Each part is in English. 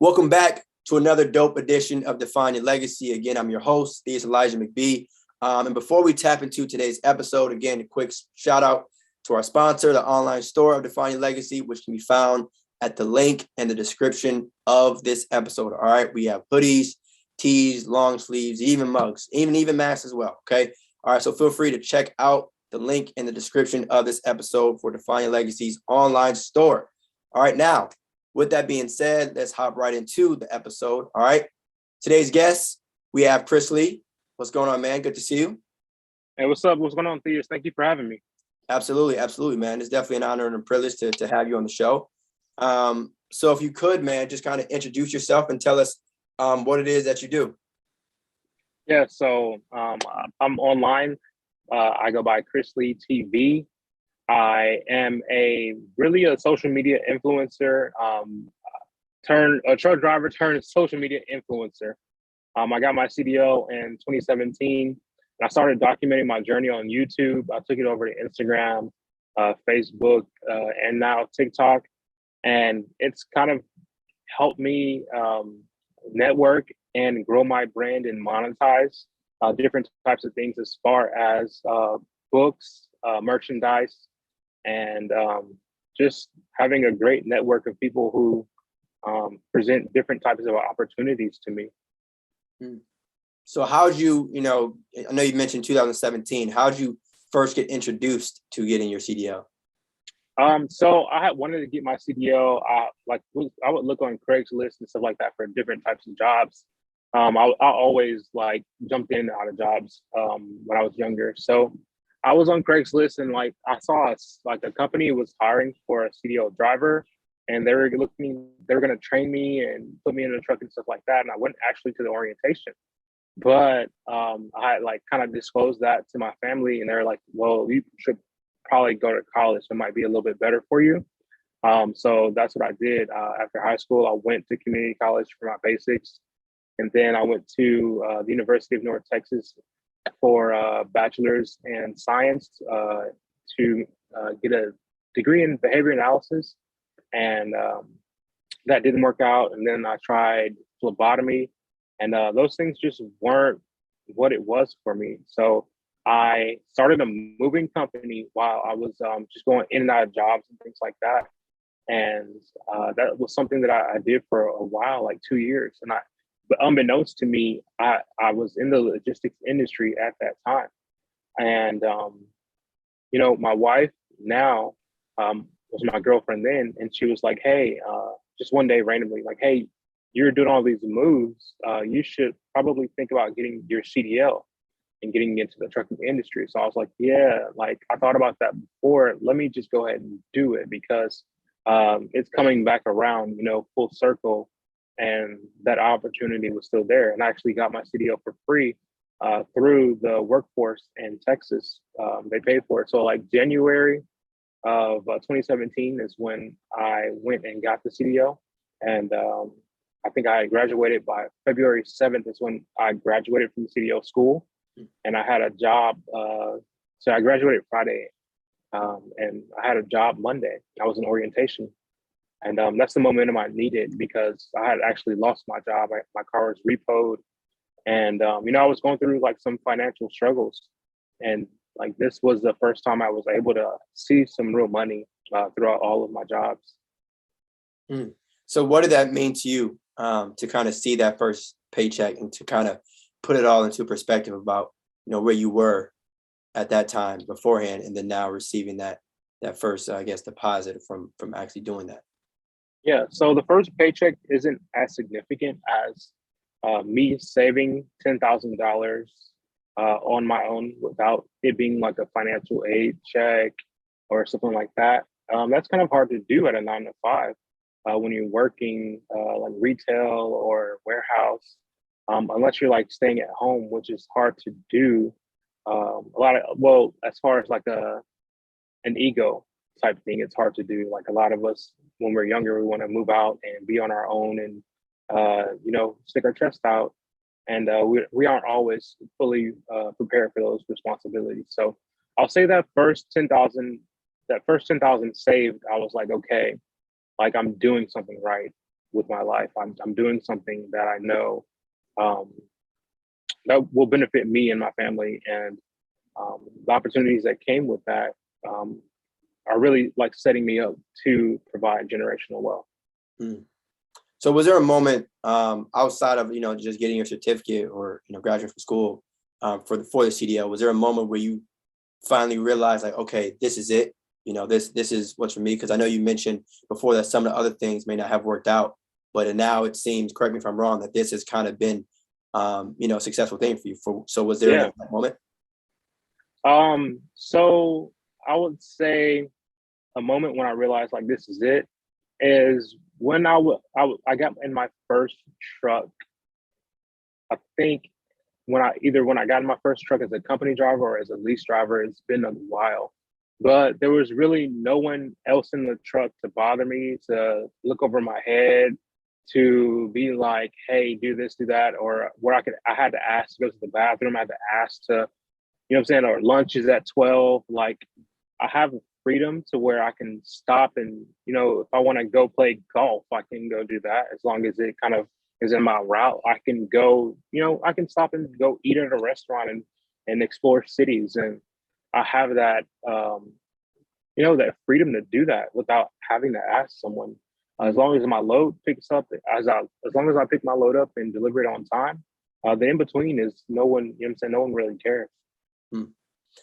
Welcome back to another dope edition of Define Your Legacy. Again, I'm your host, Theus Elijah McBee. And before we tap into today's episode, again, a quick shout out to our sponsor, the online store of Define Your Legacy, which can be found at the link in the description of this episode. All right, we have hoodies, tees, long sleeves, even mugs, even masks as well. Okay. All right. So feel free to check out the link in the description of this episode for Define Your Legacy's online store. All right. Now, with that being said, let's hop right into the episode. All right. Today's guest, we have Chris Lee. What's going on, man? Good to see you. Hey, what's up? What's going on, Theus? Thank you for having me. Absolutely, man. It's definitely an honor and a privilege to have you on the show. So if you could, man, just kind of introduce yourself and tell us what it is that you do. Yeah, so I'm online. I go by Chris Lee TV. I am really a social media influencer, turned a truck driver turned social media influencer. I got my CDL in 2017, and I started documenting my journey on YouTube. I took it over to Instagram, Facebook, and now TikTok. And it's kind of helped me network and grow my brand and monetize different types of things as far as books, merchandise, and just having a great network of people who present different types of opportunities to me. So how'd you, I know you mentioned 2017, how'd you first get introduced to getting your CDL? So I had wanted to get my CDL. I would look on Craigslist and stuff like that for different types of jobs. I always jumped in and out of jobs when I was younger. So I was on Craigslist and I saw a company was hiring for a CDL driver, and they were going to train me and put me in a truck and stuff like that. And I went actually to the orientation, but I kind of disclosed that to my family, and they're like, "Well, you should probably go to college. It might be a little bit better for you." So that's what I did. After high school, I went to community college for my basics. And then I went to the University of North Texas for a bachelor's in science to get a degree in behavior analysis. And that didn't work out. And then I tried phlebotomy, and those things just weren't what it was for me. So I started a moving company while I was just going in and out of jobs and things like that. And that was something that I did for a while, 2 years. But unbeknownst to me, I was in the logistics industry at that time. And, my wife now was my girlfriend then. And she was like, "Hey, just one day randomly, hey, you're doing all these moves. You should probably think about getting your CDL and getting into the trucking industry." So I was like, yeah, I thought about that before. Let me just go ahead and do it because it's coming back around, full circle. And that opportunity was still there. And I actually got my CDL for free through the workforce in Texas. They paid for it. So January of 2017 is when I went and got the CDL. And I think I graduated by February 7th is when I graduated from the CDL school. And I had a job. So I graduated Friday and I had a job Monday. I was in orientation. And that's the momentum I needed because I had actually lost my job. My car was repoed. And, I was going through some financial struggles. And this was the first time I was able to see some real money throughout all of my jobs. So what did that mean to you to kind of see that first paycheck and to kind of put it all into perspective about, where you were at that time beforehand and then now receiving that first, deposit from actually doing that? Yeah, so the first paycheck isn't as significant as me saving $10,000 on my own without it being a financial aid check or something like that. That's kind of hard to do at a 9 to 5 when you're working retail or warehouse, unless you're staying at home, which is hard to do. As far as an ego type thing, it's hard to do. A lot of us, when we're younger, we want to move out and be on our own and, stick our chest out. And we aren't always fully prepared for those responsibilities. So I'll say that first 10,000 saved, I was like, okay, I'm doing something right. with my life. I'm doing something that I know um, that will benefit me and my family, and the opportunities that came with that um, are really like setting me up to provide generational wealth. Mm. So was there a moment outside of, just getting your certificate or, graduating from school for the CDL, was there a moment where you finally realized like, okay, this is it? This is what's for me? Because I know you mentioned before that some of the other things may not have worked out, but now it seems, correct me if I'm wrong, that this has kind of been, a successful thing for you. So was there Yeah. that moment? So I would say a moment when I realized like this is it is when I got in my first truck. I think when I got in my first truck as a company driver or as a lease driver, it's been a while. But there was really no one else in the truck to bother me, to look over my head, to be like, hey, do this, do that, or where I had to ask to go to the bathroom, I had to ask to, you know what I'm saying, or lunch is at 12. Like I have freedom to where I can stop and, if I want to go play golf, I can go do that as long as it kind of is in my route. I can go, I can stop and go eat at a restaurant and explore cities. And I have that, that freedom to do that without having to ask someone. As long as my load picks up, as long as I pick my load up and deliver it on time, the in between is no one, you know what I'm saying? No one really cares. Hmm.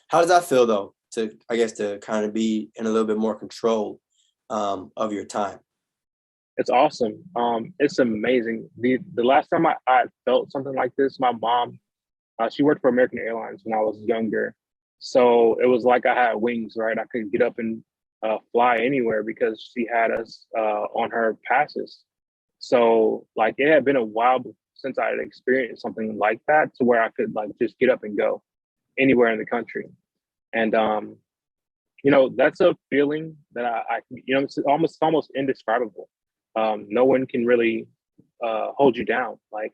How does that feel though, to kind of be in a little bit more control of your time? It's awesome. It's amazing. The last time I felt something like this, my mom, she worked for American Airlines when I was younger. So it was like I had wings, right? I could get up and fly anywhere because she had us on her passes. So like it had been a while since I had experienced something like that to where I could like just get up and go anywhere in the country. And that's a feeling that it's almost indescribable. No one can really hold you down. Like,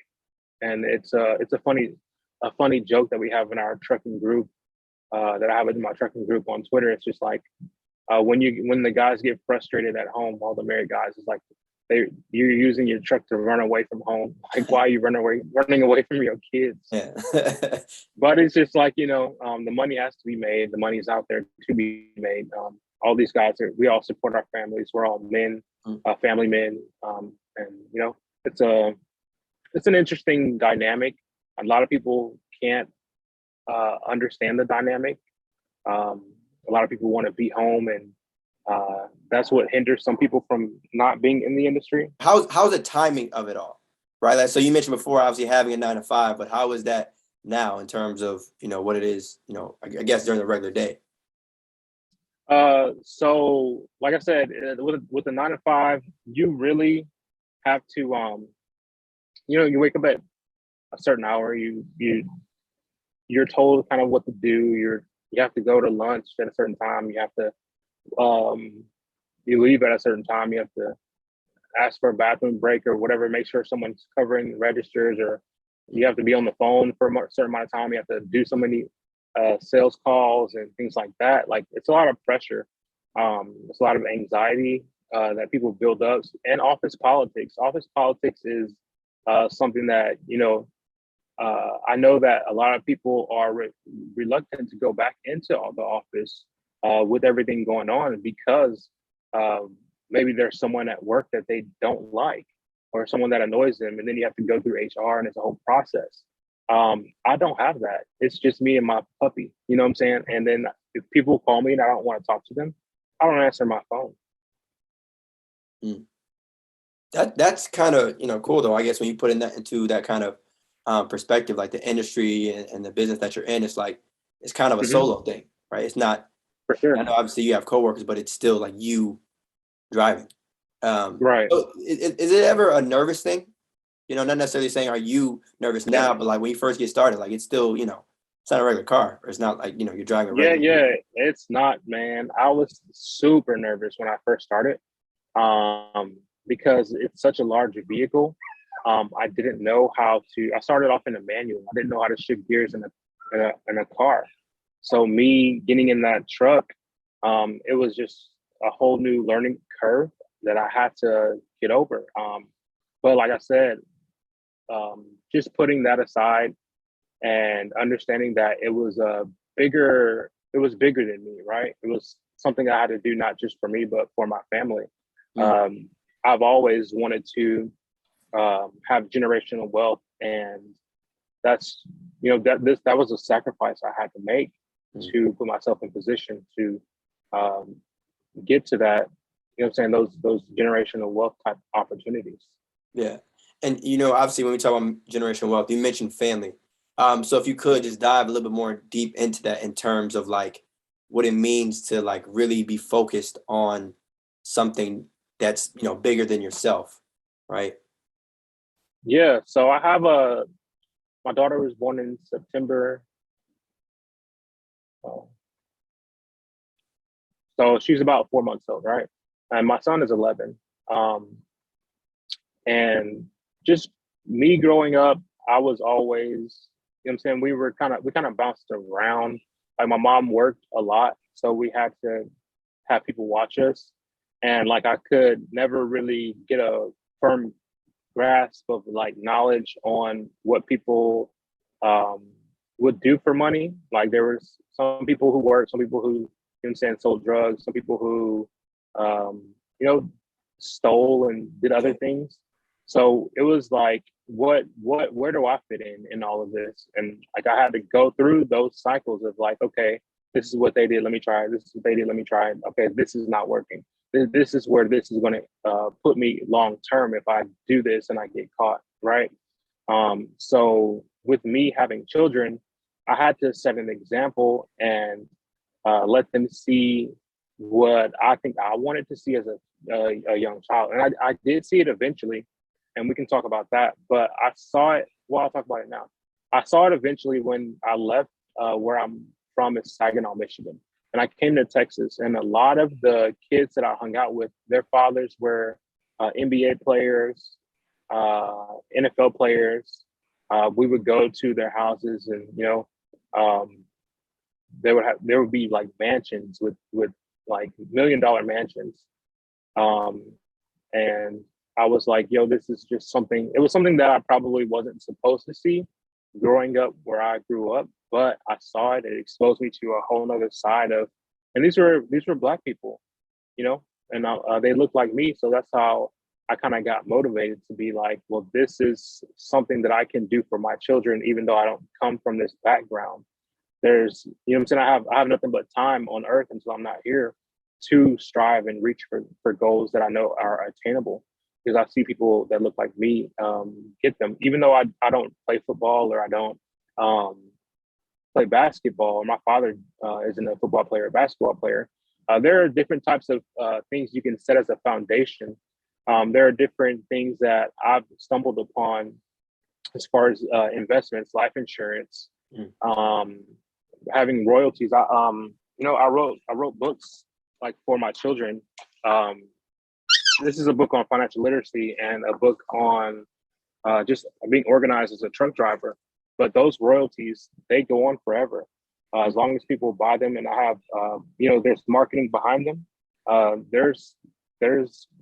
and it's a funny joke that we have in our trucking group, that I have in my trucking group on Twitter. It's just like when the guys get frustrated at home, all the married guys, it's like you're using your truck to run away from home. Like, why are you running away from your kids? Yeah. But it's just like, the money has to be made. The money's out there to be made. All these guys we all support our families. We're all men, family men. And it's an interesting dynamic. A lot of people can't understand the dynamic. A lot of people want to be home, and that's what hinders some people from not being in the industry. How's the timing of it all, right? Like, so you mentioned before, obviously having a 9 to 5, but how is that now in terms of what it is, I guess during the regular day? So like I said, with the 9 to 5, you really have to, you wake up at a certain hour. You're told kind of what to do. You have to go to lunch at a certain time. You have to, you leave at a certain time. You have to ask for a bathroom break or whatever. Make sure someone's covering registers, or you have to be on the phone for a certain amount of time. You have to do so many sales calls and things like that. Like, it's a lot of pressure. It's a lot of anxiety that people build up, and office politics. Office politics is something that I know that a lot of people are reluctant to go back into the office with everything going on because maybe there's someone at work that they don't like, or someone that annoys them, and then you have to go through HR, and it's a whole process. I don't have that. It's just me and my puppy. You know what I'm saying? And then if people call me and I don't want to talk to them, I don't answer my phone. Mm. That's kind of cool though. I guess when you put into that kind of perspective, like the industry and the business that you're in, it's like it's kind of a Mm-hmm. solo thing, right? It's not. For sure. I know obviously you have coworkers, but it's still like you driving. Right. So is it ever a nervous thing? Not necessarily saying are you nervous Yeah. now, but like when you first get started, like it's still, it's not a regular car, or it's not like, you're driving a Yeah, regular. yeah. It's not, man. I was super nervous when I first started, um, because it's such a large vehicle. I didn't know how to. I started off in a manual. I didn't know how to shift gears in a car. So me getting in that truck, it was just a whole new learning curve that I had to get over. But like I said, just putting that aside and understanding that it was bigger than me, right? It was something I had to do not just for me, but for my family. Mm. I've always wanted to have generational wealth, and that's that was a sacrifice I had to make to put myself in position to um, get to that. You know what I'm saying? Those generational wealth type opportunities. Yeah. And, obviously when we talk about generational wealth, you mentioned family. So if you could just dive a little bit more deep into that in terms of like what it means to like really be focused on something that's, bigger than yourself, right? Yeah. So I have my daughter was born in September. uh, So she's about 4 months old, right? And my son is 11. Um, and just me growing up, I was always, you know what I'm saying? We kind of bounced around. Like my mom worked a lot, so we had to have people watch us. And like I could never really get a firm grasp of like knowledge on what people um, would do for money. Like there was some people who worked, some people who, you know what I'm saying, sold drugs, some people who, um, you know, stole and did other things. So it was like, where do I fit in all of this? And like I had to go through those cycles of like, okay, this is what they did, let me try it. This is what they did, let me try it. Okay, this is not working. This is where this is going to put me long term if I do this and I get caught, right? So with me having children, I had to set an example and let them see what I think I wanted to see as a young child. And I did see it eventually, and we can talk about that. But I saw it, well, I'll talk about it now. I saw it eventually when I left where I'm from is Saginaw, Michigan. And I came to Texas, and a lot of the kids that I hung out with, their fathers were NBA players, NFL players. We would go to their houses, and um, there would be like mansions with like $1 million mansions. Um, and I was like, yo, this is just something. It was something that I probably wasn't supposed to see growing up where I grew up, but I saw it. It exposed me to a whole other side of, and these were Black people, and they looked like me. So that's how I kind of got motivated to be like, well, this is something that I can do for my children, even though I don't come from this background. There's, what I'm saying, I have nothing but time on earth until I'm not here to strive and reach for goals that I know are attainable, because I see people that look like me get them, even though I don't play football or I don't play basketball. My father isn't a football player or basketball player. There are different types of things you can set as a foundation. There are different things that I've stumbled upon as far as investments, life insurance, having royalties. I wrote books like for my children. This is a book on financial literacy and a book on just being organized as a truck driver. But those royalties, they go on forever. As long as people buy them, and I have, there's marketing behind them. There's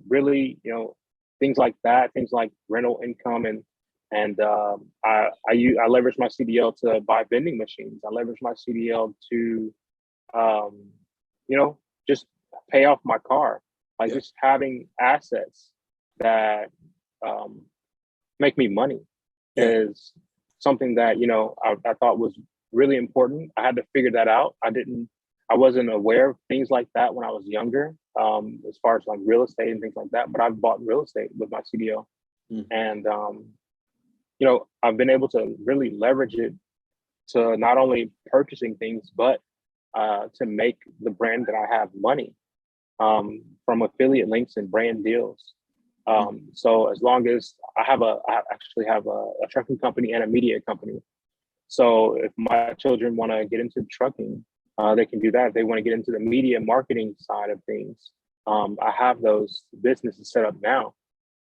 really, things like that, things like rental income, and I leverage my CDL to buy vending machines. I leverage my CDL to, just pay off my car. Like just having assets that make me money is something that I thought was really important. I had to figure that out. I wasn't aware of things like that when I was younger, as far as like real estate and things like that. But I've bought real estate with my CDL, and I've been able to really leverage it to not only purchasing things, but to make the brand that I have money from affiliate links and brand deals. So as long as I actually have a trucking company and a media company. So if my children want to get into trucking, they can do that. If they want to get into the media marketing side of things, I have those businesses set up now,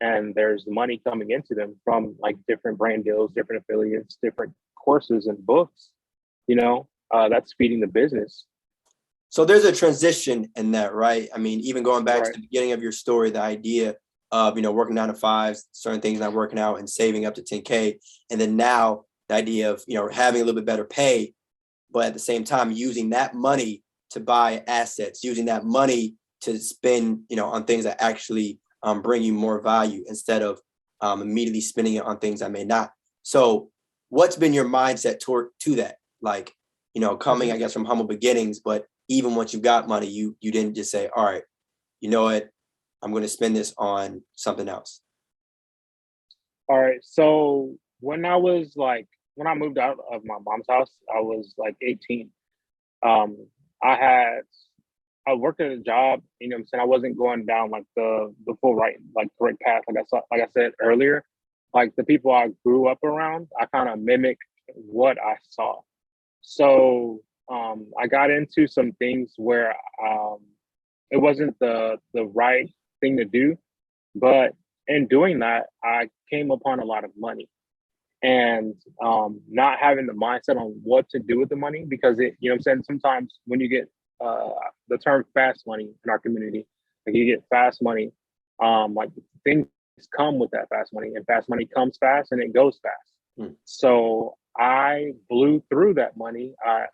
and there's money coming into them from like different brand deals, different affiliates, different courses and books. That's feeding the business. So there's a transition in that, right? I mean, even going back to the beginning of your story, the idea of, working 9 to 5s, certain things not working out and saving up to 10K. And then now the idea of, having a little bit better pay, but at the same time, using that money to buy assets, using that money to spend, on things that actually bring you more value instead of immediately spending it on things that may not. So what's been your mindset to that? Like, coming, I guess, from humble beginnings, but even once you got money, you didn't just say, all right, you know what, I'm going to spend this on something else. All right. So when I moved out of my mom's house, I was like 18. Um, I worked at a job, what I'm saying? I wasn't going down like the full correct path. Like I said earlier, like the people I grew up around, I kind of mimicked what I saw. So I got into some things where it wasn't the right thing to do, but in doing that, I came upon a lot of money, and not having the mindset on what to do with the money, because what I'm saying, sometimes when you get the term fast money in our community, like you get fast money, like things come with that fast money, and fast money comes fast and it goes fast. So I blew through that money. I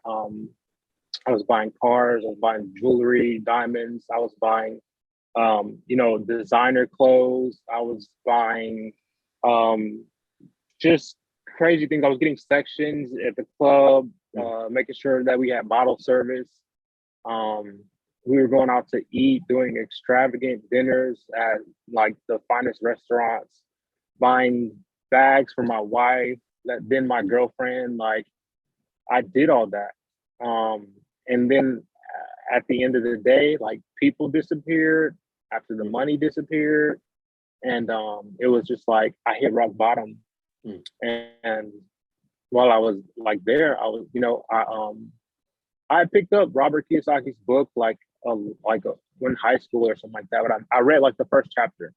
was buying cars, I was buying jewelry, diamonds, I was buying designer clothes, I was buying just crazy things. I was getting sections at the club, making sure that we had bottle service. We were going out to eat, doing extravagant dinners at like the finest restaurants, buying bags for my wife, that then my girlfriend. Like, I did all that. And then at the end of the day, like, people disappeared after the money disappeared. And it was just like I hit rock bottom. And while I was like there, I was, I picked up Robert Kiyosaki's book in high school or something like that. But I read like the first chapter.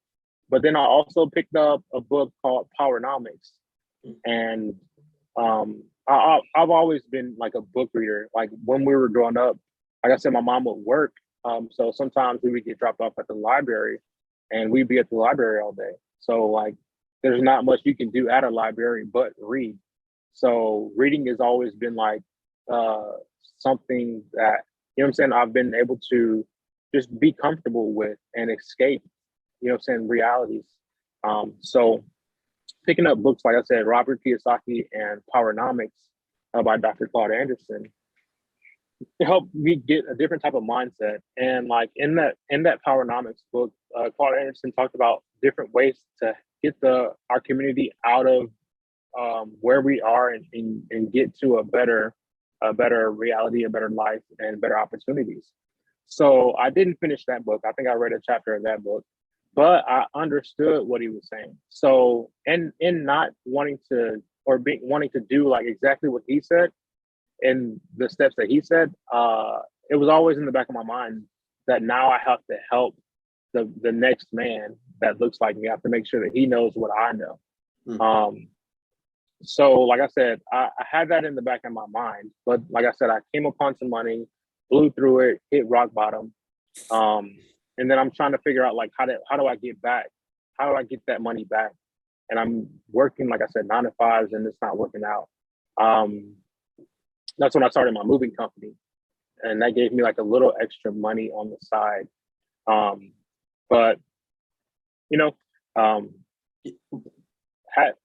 But then I also picked up a book called Powernomics. And I've always been like a book reader. Like when we were growing up, like I said, my mom would work. So sometimes we would get dropped off at the library and we'd be at the library all day. So like there's not much you can do at a library but read. So reading has always been like something that, what I'm saying, I've been able to just be comfortable with and escape, what I'm saying, realities. So picking up books, like I said, Robert Kiyosaki and Powernomics by Dr. Claude Anderson, it helped me get a different type of mindset. And like in that Powernomics book, Claude Anderson talked about different ways to get our community out of where we are and get to a better reality, a better life, and better opportunities. So I didn't finish that book. I think I read a chapter of that book, but I understood what he was saying. So in not wanting to wanting to do like exactly what he said and the steps that he said, it was always in the back of my mind that now I have to help the next man that looks like me. I have to make sure that he knows what I know. So like I said, I had that in the back of my mind, but like I said, I came upon some money, blew through it, hit rock bottom. And then I'm trying to figure out like, how do I get back? How do I get that money back? And I'm working, like I said, 9 to 5s, and it's not working out. That's when I started my moving company, and that gave me like a little extra money on the side. But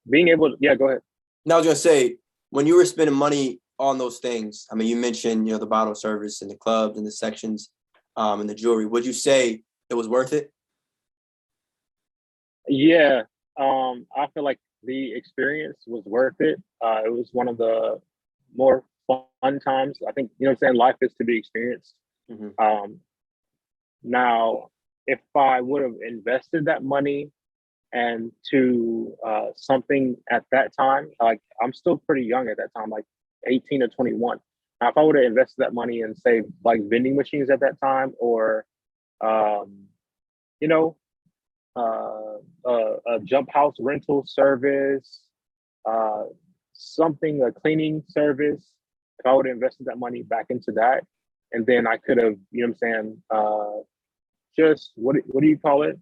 being able to, yeah, go ahead. Now I was gonna say, when you were spending money on those things, I mean, you mentioned, the bottle service and the clubs and the sections, and the jewelry. Would you say it was worth it? Yeah, I feel like the experience was worth it. It was one of the more fun times. I think, what I'm saying, life is to be experienced. Now, if I would have invested that money and to something at that time, like I'm still pretty young at that time, like 18 or 21. Now, if I would have invested that money in, say, like vending machines at that time, or a jump house rental service, a cleaning service, if I would have invested that money back into that, and then I could have, just what do you call it?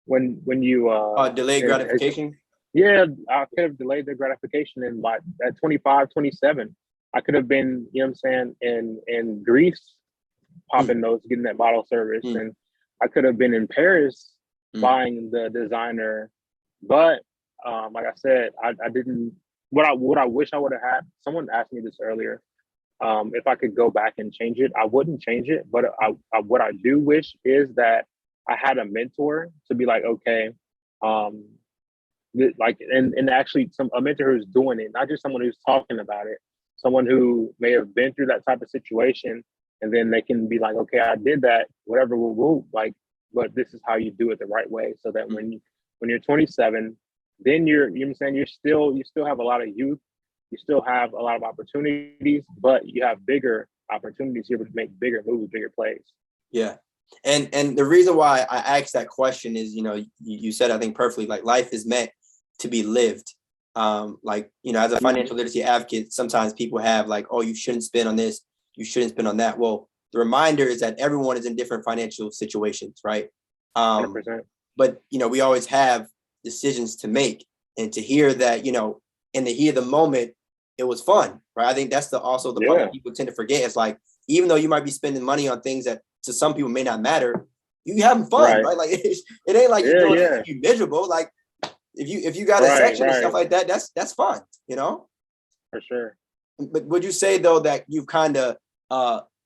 when you Delayed gratification. yeah, I could have delayed the gratification in like at 25, 27. I could have been, you know what I'm saying, in Greece Mm, popping those, getting that bottle service. mm, And I could have been in Paris mm, buying the designer. But like I said, I didn't what I wish I would have had. Someone asked me this earlier. If I could go back and change it, I wouldn't change it. But what I do wish is that I had a mentor to be like, okay, um, like and actually a mentor who's doing it, not just someone who's talking about it, someone who may have been through that type of situation, and then they can be like, okay, I did that, whatever, like, but this is how you do it the right way, so that mm. when you're 27, then you know what I'm saying, you still have a lot of youth, you still have a lot of opportunities, but you have bigger opportunities here to make bigger moves, bigger plays. Yeah. And the reason why I asked that question is, you said, I think perfectly, like life is meant to be lived. Like, as a financial literacy advocate, sometimes people have like, oh, you shouldn't spend on this, you shouldn't spend on that. Well, the reminder is that everyone is in different financial situations, right? 100%. But we always have decisions to make, and to hear that, and to hear the moment, it was fun, right? I think that's also the part Yeah. that people tend to forget. It's like, even though you might be spending money on things that to some people may not matter, you having fun, right? Like it ain't like you're doing it, you miserable. Like if you got a section and stuff like that, that's fun, For sure. But would you say though that you've kind of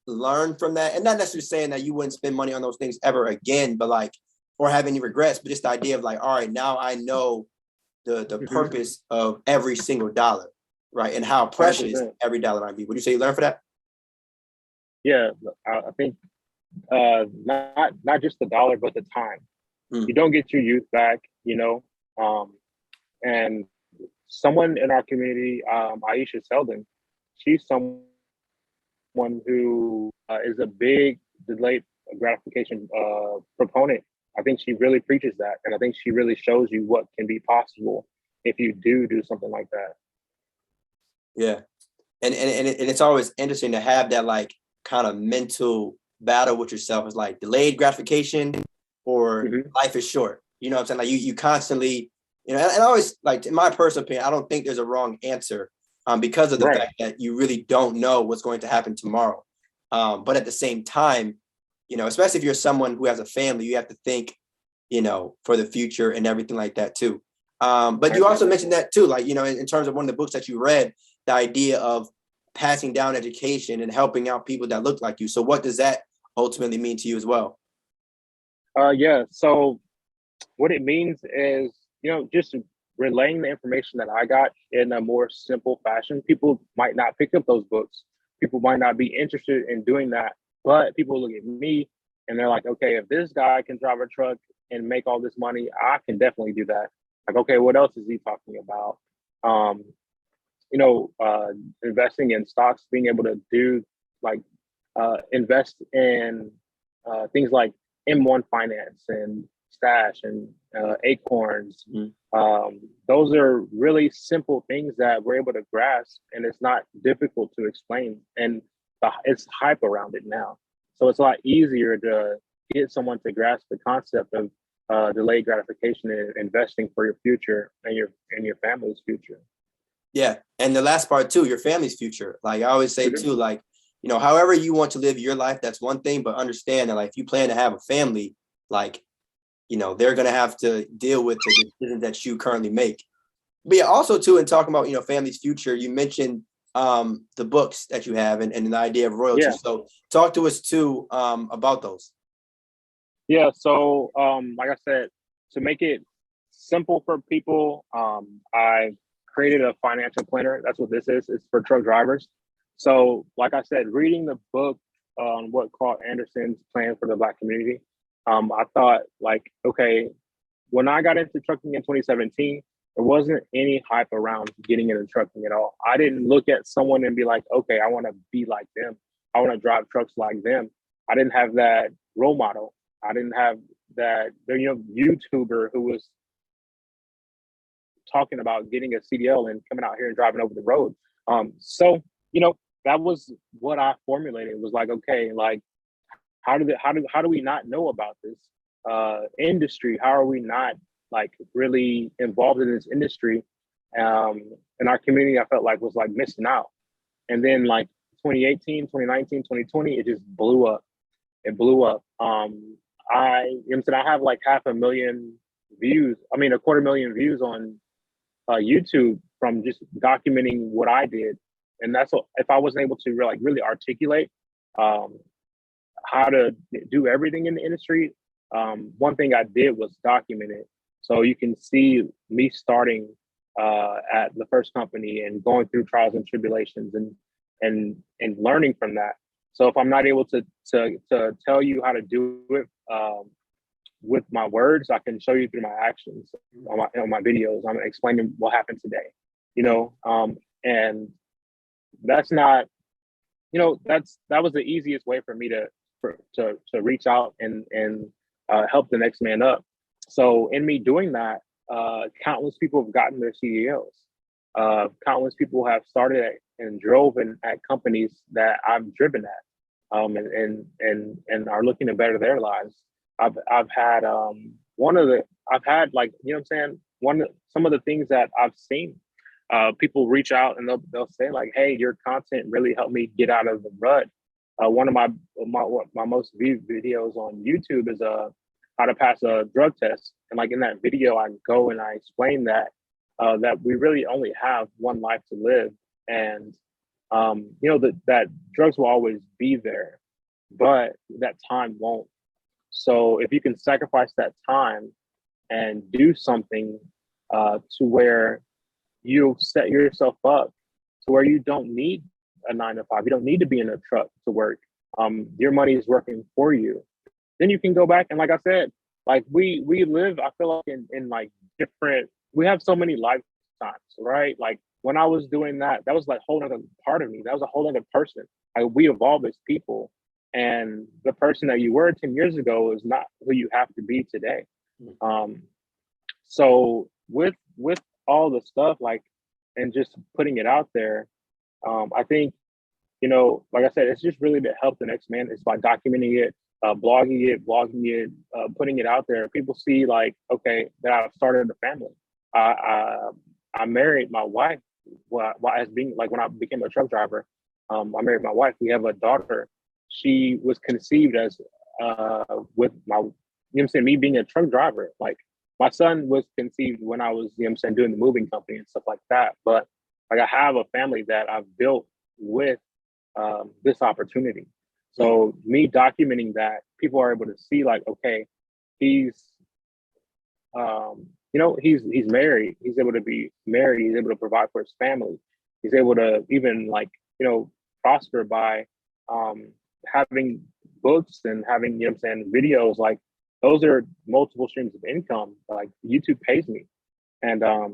learned from that, and not necessarily saying that you wouldn't spend money on those things ever again, but like, or have any regrets, but just the idea of like, all right, now I know the purpose of every single dollar, right, and how precious 100%. every dollar might be. Would you say you learned for that? Yeah, I think not just the dollar, but the time. Mm. You don't get your youth back, and someone in our community, Aisha Selden, she's someone who is a big delayed gratification proponent. I think she really preaches that, and I think she really shows you what can be possible if you do something like that. Yeah, and it's always interesting to have that like kind of mental battle with yourself. Is like delayed gratification or life is short. You know what I'm saying? Like you constantly, and I always, like, in my personal opinion, I don't think there's a wrong answer, because of the fact that you really don't know what's going to happen tomorrow. But at the same time, especially if you're someone who has a family, you have to think, for the future and everything like that too. But you also mentioned that too, like, in terms of one of the books that you read, the idea of passing down education and helping out people that look like you. So what does that ultimately mean to you as well? Yeah. So what it means is, just relaying the information that I got in a more simple fashion. People might not pick up those books. People might not be interested in doing that, but people look at me and they're like, okay, if this guy can drive a truck and make all this money, I can definitely do that. Like, okay, what else is he talking about? Um, investing in stocks, being able to do like invest in things like M1 Finance and Stash and Acorns. Those are really simple things that we're able to grasp, and it's not difficult to explain. And it's hype around it now, so it's a lot easier to get someone to grasp the concept of delayed gratification and investing for your future and your family's future. Yeah. And the last part too, your family's future. Like I always say too, like, however you want to live your life, that's one thing, but understand that like if you plan to have a family, like, they're going to have to deal with the decisions that you currently make. But yeah, also too, in talking about, family's future, you mentioned the books that you have and the idea of royalty. Yeah. So talk to us too about those. Yeah. So like I said, to make it simple for people, I created a financial planner. That's what this is. It's for truck drivers. So like I said, reading the book on what Carl Anderson's plan for the Black community, I thought like, okay, when I got into trucking in 2017, there wasn't any hype around getting into trucking at all. I didn't look at someone and be like, okay, I want to be like them. I want to drive trucks like them. I didn't have that role model. I didn't have that, YouTuber who was talking about getting a CDL and coming out here and driving over the road. So that was what I formulated. It was like, okay, like how do we not know about this? industry? How are we not like really involved in this industry? And our community, I felt like was like missing out. And then like 2018, 2019, 2020, it just blew up. It blew up. I have like 500,000 views. I mean, 250,000 views on YouTube from just documenting what I did. And that's what, if I wasn't able to really articulate um, how to do everything in the industry, one thing I did was document it. So you can see me starting at the first company and going through trials and tribulations and learning from that. So if I'm not able to tell you how to do it with my words, I can show you through my actions on my videos. I'm explaining what happened today, and that's not, that was the easiest way for me to reach out and help the next man up. So in me doing that, countless people have gotten their CDLs. Countless people have started and drove at companies that I'm driven at, and are looking to better their lives. I've had some of the things that I've seen. People reach out and they'll say like, "Hey, your content really helped me get out of the rut." One of my most viewed videos on YouTube is how to pass a drug test, and like in that video, I go and I explain that that we really only have one life to live, and that drugs will always be there, but that time won't. So if you can sacrifice that time and do something to where you set yourself up to where you don't need a 9 to 5, you don't need to be in a truck to work. Your money is working for you. Then you can go back and, like I said, like we live, I feel like in like different. We have so many lifetimes, right? Like when I was doing that, that was like a whole other part of me. That was a whole other person. Like we evolve as people. And the person that you were 10 years ago is not who you have to be today. So with all the stuff, like, and just putting it out there, I think, like I said, it's just really to help the next man. It's by documenting it, blogging it, putting it out there. People see like, okay, that I've started a family. I married my wife. As being like when I became a truck driver, I married my wife. We have a daughter. She was conceived as with my, me being a truck driver. Like my son was conceived when I was, doing the moving company and stuff like that. But like I have a family that I've built with this opportunity. So me documenting that, people are able to see like, okay, he's he's married. He's able to be married. He's able to provide for his family. He's able to even like, prosper by having books and having, videos. Like those are multiple streams of income. Like YouTube pays me. And I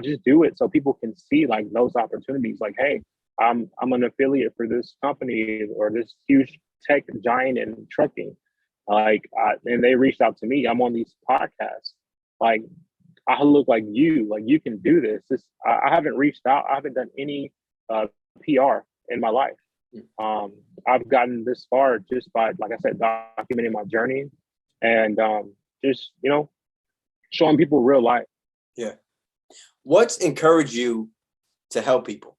just do it so people can see like those opportunities. Like, hey, I'm an affiliate for this company or this huge tech giant in trucking. And they reached out to me. I'm on these podcasts. Like, I look like you can do this. I haven't reached out. I haven't done any PR in my life. I've gotten this far just by, like I said, documenting my journey and just, showing people real life. Yeah. What's encouraged you to help people?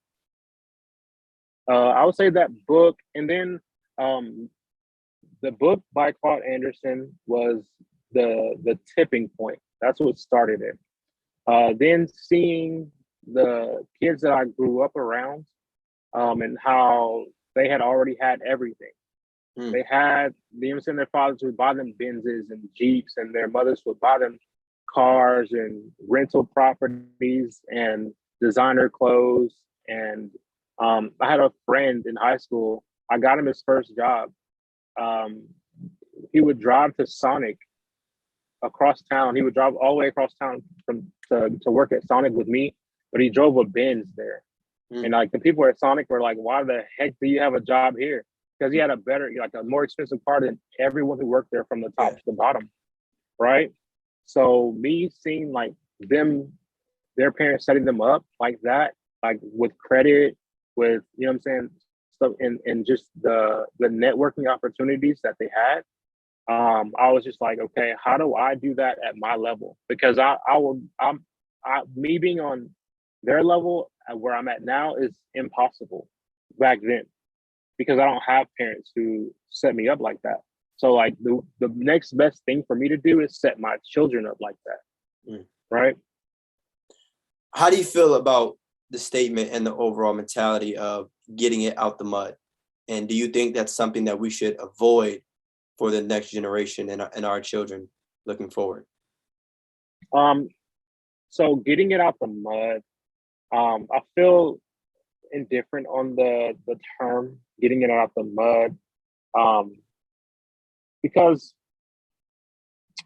I would say that book, and then the book by Claude Anderson was the tipping point. That's what started it. Then seeing the kids that I grew up around, and how they had already had everything. They had, their fathers would buy them Benzes and Jeeps, and their mothers would buy them cars and rental properties and designer clothes. And I had a friend in high school. I got him his first job. He would drive to Sonic across town. He would drive all the way across town to work at Sonic with me, but he drove a Benz there. And like the people at Sonic were like, "Why the heck do you have a job here?" Because he had a more expensive car than everyone who worked there from the top to the bottom, right? So me seeing like their parents setting them up like that, like with credit, with stuff, and just the networking opportunities that they had, I was just like, okay, how do I do that at my level? Because me being on their level at where I'm at now is impossible back then because I don't have parents who set me up like that. So like the next best thing for me to do is set my children up like that. Mm. Right. How do you feel about the statement and the overall mentality of getting it out the mud? And do you think that's something that we should avoid for the next generation and our children looking forward? So getting it out the mud, I feel indifferent on the term getting it out the mud. Because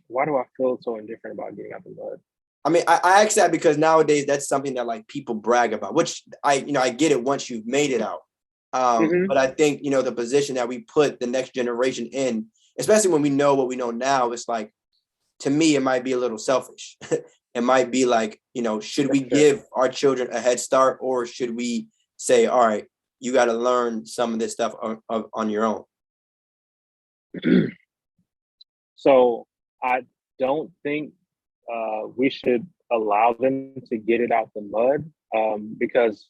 why do I feel so indifferent about getting out the mud? I mean, I ask that because nowadays that's something that like people brag about, which I get it once you've made it out. But I think, the position that we put the next generation in, especially when we know what we know now, it's like, to me, it might be a little selfish. It might be like, should we give our children a head start, or should we say, all right, you got to learn some of this stuff on your own? So I don't think we should allow them to get it out the mud because,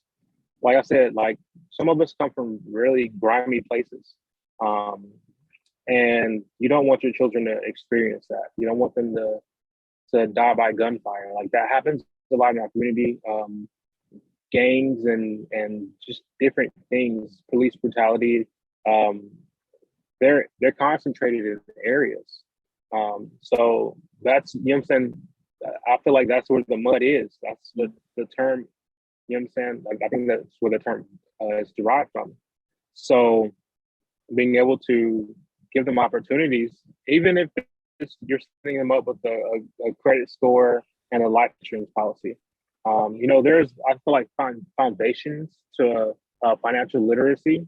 like I said, like some of us come from really grimy places. And you don't want your children to experience that. You don't want them to die by gunfire. Like that happens a lot in our community. Gangs and just different things, police brutality. They're concentrated in areas. So that's, you know what I'm saying? I feel like that's where the mud is. That's the term, you know what I'm saying? Like I think that's where the term is derived from. So being able to give them opportunities, even if you're setting them up with a credit score and a life insurance policy. There's, I feel like, foundations to financial literacy,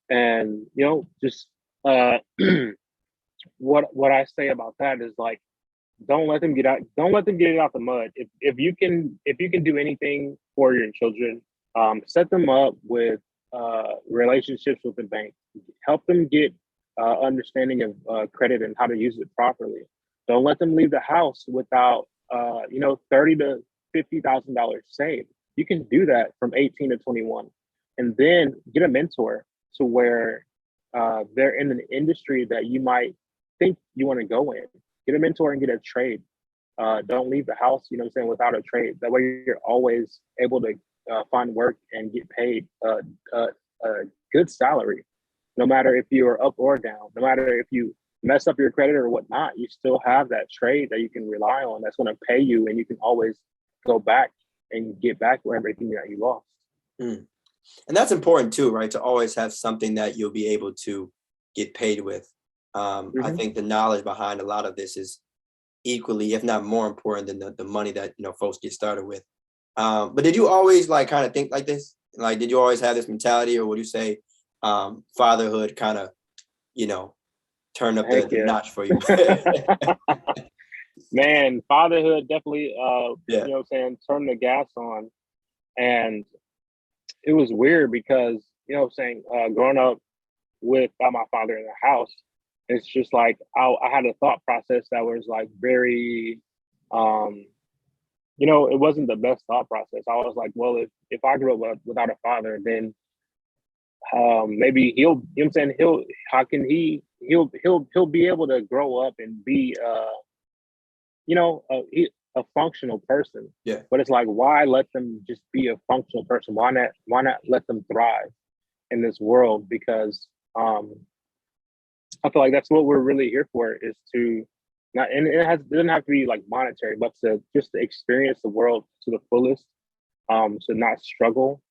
and just what I say about that is like, don't let them get it out the mud. If you can do anything for your children, set them up with relationships with the bank, help them get understanding of credit and how to use it properly. Don't let them leave the house without $30,000 to $50,000 saved. You can do that from 18 to 21, and then get a mentor to where they're in an industry that you might think you want to go in. Get a mentor and get a trade. Don't leave the house, without a trade. That way you're always able to find work and get paid a good salary. No matter if you're up or down, no matter if you mess up your credit or whatnot, you still have that trade that you can rely on that's going to pay you, and you can always go back and get back for everything that you lost. Mm. And that's important too, right? To always have something that you'll be able to get paid with. I think the knowledge behind a lot of this is equally, if not more important than the money that, folks get started with. But did you always like kind of think like this? Like, did you always have this mentality, or would you say fatherhood kind of, turned up the notch for you? Man, fatherhood definitely, Yeah. turned the gas on. And it was weird because, growing up without my father in the house, it's just like I had a thought process that was like very, it wasn't the best thought process. I was like, well, if I grew up without a father, then maybe he'll be able to grow up and be a functional person. Yeah. But it's like, why let them just be a functional person? Why not let them thrive in this world? Because I feel like that's what we're really here for, is to not, and it doesn't have to be like monetary, but to just to experience the world to the fullest, to not struggle.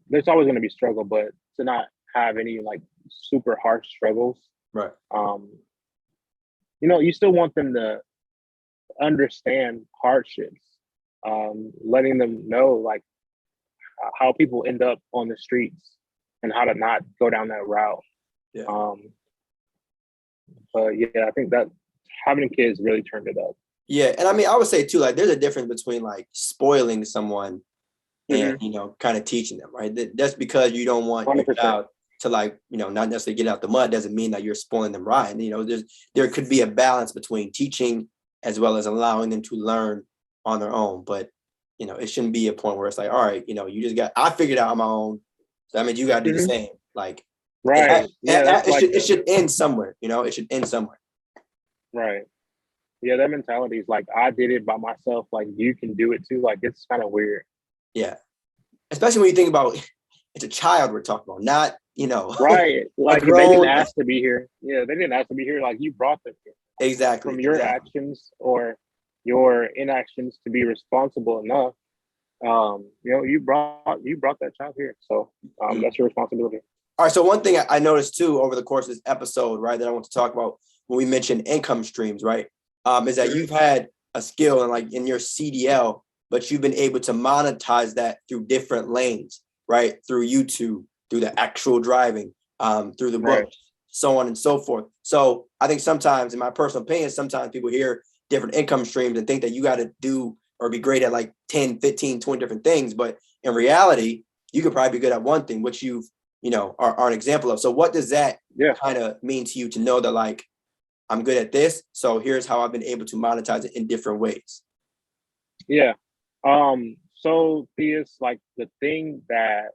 There's always going to be struggle, but to not have any like super harsh struggles. Right. You still want them to understand hardships, letting them know like how people end up on the streets and how to not go down that route. Yeah. But yeah, I think that having kids really turned it up. Yeah. And I mean, I would say too, like there's a difference between like spoiling someone and, kind of teaching them, right? That's because you don't want 100%. your child to like, not necessarily get out the mud doesn't mean that you're spoiling them rotten. There could be a balance between teaching as well as allowing them to learn on their own. But, it shouldn't be a point where it's like, all right, I figured out on my own. So that means you got to do the same. Like, right. it should end somewhere, it should end somewhere. Right. Yeah, that mentality is like, I did it by myself. Like, you can do it too. Like, it's kind of weird. Yeah. Especially when you think about it's a child we're talking about, not, right. Like, grown... they didn't ask to be here. Yeah, they didn't ask to be here. Like, you brought them here. Exactly. From your actions or your inactions to be responsible enough. You brought that child here. So that's your responsibility. All right. So one thing I noticed too over the course of this episode, right, that I want to talk about when we mentioned income streams, right, is that you've had a skill and like in your CDL, but you've been able to monetize that through different lanes, right? Through YouTube, through the actual driving, through the book, so on and so forth. So I think sometimes, in my personal opinion, sometimes people hear different income streams and think that you got to do or be great at like 10, 15, 20 different things. But in reality, you could probably be good at one thing, which you've, are an example of. So what does that kind of mean to you to know that like, I'm good at this, so here's how I've been able to monetize it in different ways? Yeah. So Theus, like the thing that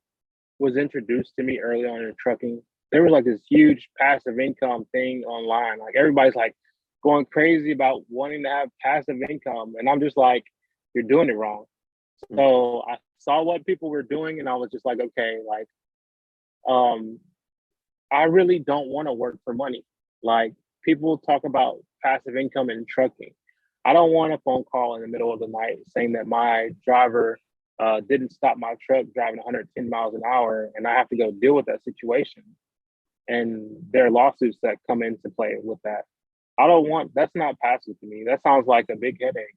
was introduced to me early on in trucking, there was like this huge passive income thing online. Like everybody's like going crazy about wanting to have passive income. And I'm just like, you're doing it wrong. So I saw what people were doing and I was just like, okay, like, I really don't want to work for money. Like people talk about passive income in trucking. I don't want a phone call in the middle of the night saying that my driver didn't stop my truck driving 110 miles an hour and I have to go deal with that situation. And there are lawsuits that come into play with that. That's not passive to me. That sounds like a big headache.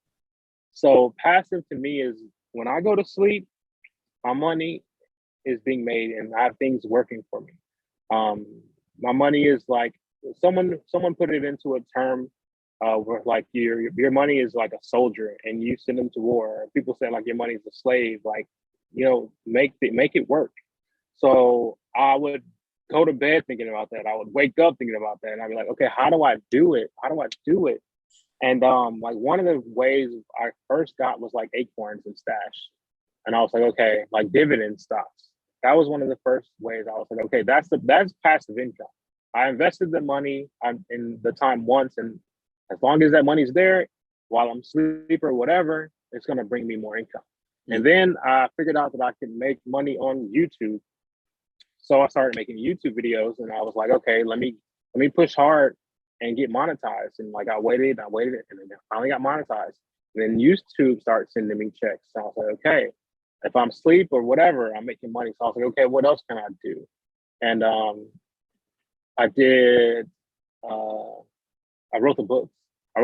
So passive to me is when I go to sleep, my money is being made and I have things working for me. My money is like someone put it into a term where like your money is like a soldier and you send them to war. People say like your money is a slave, like, make it work. So I would go to bed thinking about that. I would wake up thinking about that. And I'd be like, okay, how do I do it? How do I do it? And like one of the ways I first got was like acorns and stash. And I was like, okay, like dividend stocks. That was one of the first ways I was like, okay, that's passive income. I invested the money in the time once, and as long as that money's there while I'm asleep or whatever, it's gonna bring me more income. And then I figured out that I could make money on YouTube. So I started making YouTube videos and I was like, okay, let me push hard and get monetized. And like I waited, and then I finally got monetized. And then YouTube started sending me checks. So I was like, okay, if I'm asleep or whatever, I'm making money. So I was like, okay, what else can I do? And I did. I wrote a book. I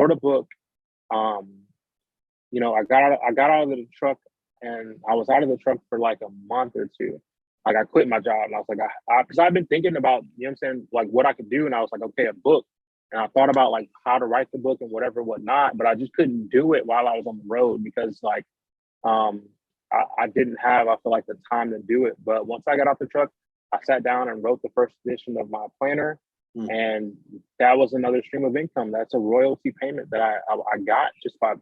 got out of the truck, and I was out of the truck for like a month or two. Like I quit my job, and I was like, because I've been thinking about, what I'm saying, like what I could do, and I was like, okay, a book. And I thought about like how to write the book and whatnot, but I just couldn't do it while I was on the road because like I didn't have, I feel like, the time to do it. But once I got off the truck, I sat down and wrote the first edition of my planner. And that was another stream of income. That's a royalty payment that I got just by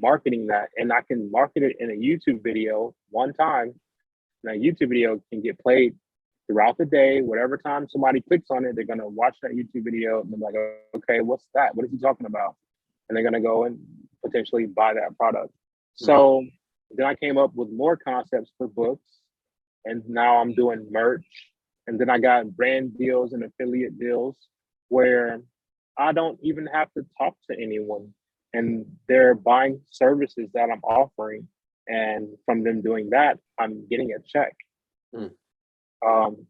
marketing that. And I can market it in a YouTube video one time. And a YouTube video can get played throughout the day. Whatever time somebody clicks on it, they're going to watch that YouTube video and they're like, okay, what's that? What is he talking about? And they're going to go and potentially buy that product. So then I came up with more concepts for books. And now I'm doing merch. And then I got brand deals and affiliate deals where I don't even have to talk to anyone. And they're buying services that I'm offering. And from them doing that, I'm getting a check.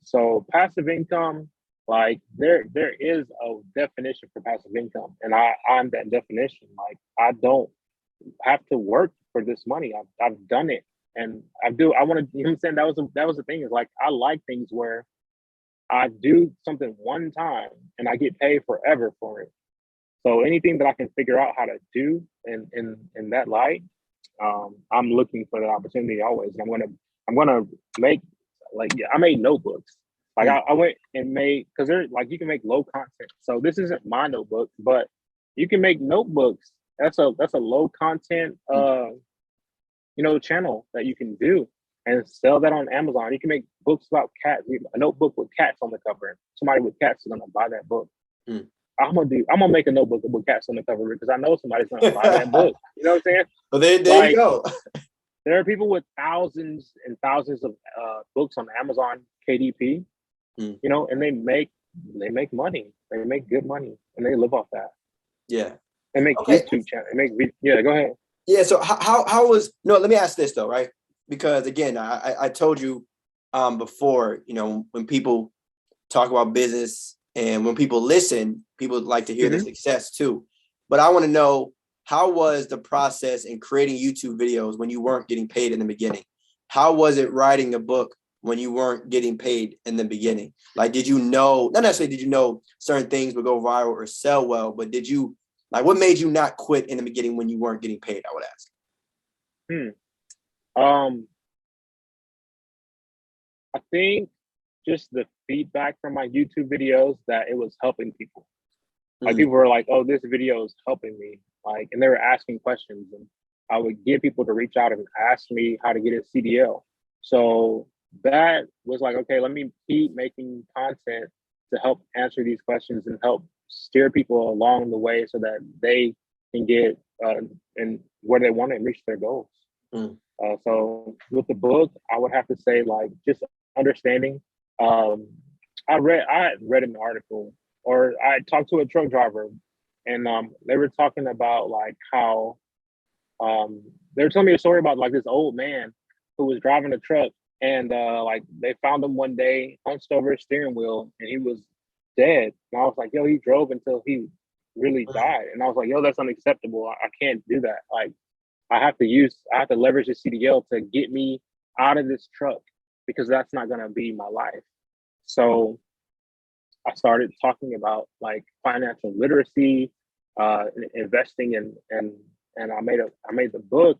So passive income, like there is a definition for passive income. And I'm that definition. Like I don't have to work for this money. I've done it. And I want to, what I'm saying? That was the thing, is like, I like things where I do something one time and I get paid forever for it. So anything that I can figure out how to do in that light, I'm looking for the opportunity always. And I'm gonna make, like, I made notebooks. Like Mm. I went and made, because they're like, you can make low content. So this isn't my notebook, but you can make notebooks. That's a low content Mm. channel that you can do and sell that on Amazon. You can make books about cats, a notebook with cats on the cover. Somebody with cats is gonna buy that book. Mm. I'm gonna make a notebook with cats on the cover because I know somebody's gonna buy that book. You know what I'm saying? Well, there you Like, go. there are people with thousands and thousands of books on Amazon KDP, Mm. and they make money. They make good money, and they live off that. Yeah. They make Okay. YouTube channel. Yeah. Go ahead. Yeah. So how was no? Let me ask this though, right? Because again, I told you before, when people talk about business and when people listen, people like to hear the Mm-hmm. success too. But I want to know, how was the process in creating YouTube videos when you weren't getting paid in the beginning? How was it writing a book when you weren't getting paid in the beginning? Like, did you know, not necessarily did you know certain things would go viral or sell well, but did you, like, what made you not quit in the beginning when you weren't getting paid, I would ask? Um, I think just the feedback from my YouTube videos that it was helping people. Like, people were like, "Oh, this video is helping me," like, and they were asking questions, and I would get people to reach out and ask me how to get a CDL. So that was like, okay, let me keep making content to help answer these questions and help steer people along the way so that they can get and where they want to reach their goals. Mm. So with the book, I would have to say, like, just understanding. Um, I had read an article, or I talked to a truck driver, and they were talking about like how they were telling me a story about like this old man who was driving a truck, and like they found him one day hunched over his steering wheel, and he was dead. And I was like, yo, he drove until he really died, and I was like, yo, that's unacceptable. I can't do that. Like, I have to leverage the CDL to get me out of this truck because that's not going to be my life. So I started talking about like financial literacy, investing, and I made the book,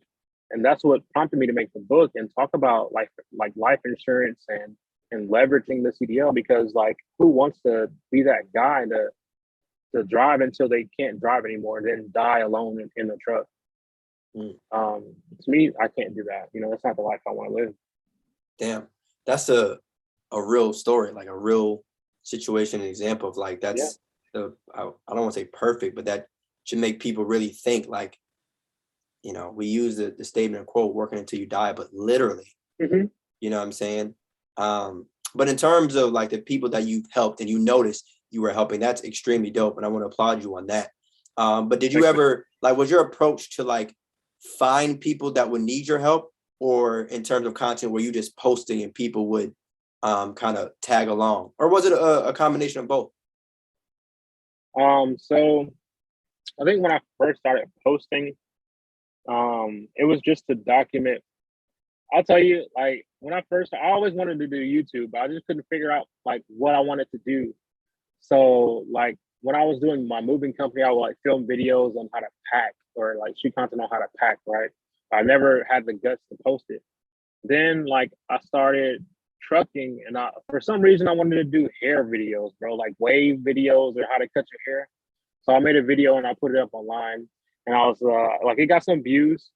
and that's what prompted me to make the book and talk about like life insurance and leveraging the CDL, because like, who wants to be that guy to drive until they can't drive anymore and then die alone in the truck? Mm. To me, I can't do that. That's not the life I want to live. Damn, that's a real story, like a real situation and example of like, Yeah. that's I don't want to say perfect, but that should make people really think, like, we use the statement and quote, working until you die, but literally, Mm-hmm. you know what I'm saying? But in terms of like the people that you've helped and you noticed you were helping, that's extremely dope. And I want to applaud you on that. But did you ever, like, was your approach to like find people that would need your help, or in terms of content, were you just posting and people would kind of tag along, or was it a combination of both? So I think when I first started posting, it was just to document. I'll tell you, like, I always wanted to do YouTube, but I just couldn't figure out like what I wanted to do. So like, when I was doing my moving company, I would like film videos on how to pack, or like shoot content on how to pack, right? I never had the guts to post it. Then like, I started trucking, and for some reason I wanted to do hair videos, bro, like wave videos or how to cut your hair. So I made a video and I put it up online, and I was like, it got some views,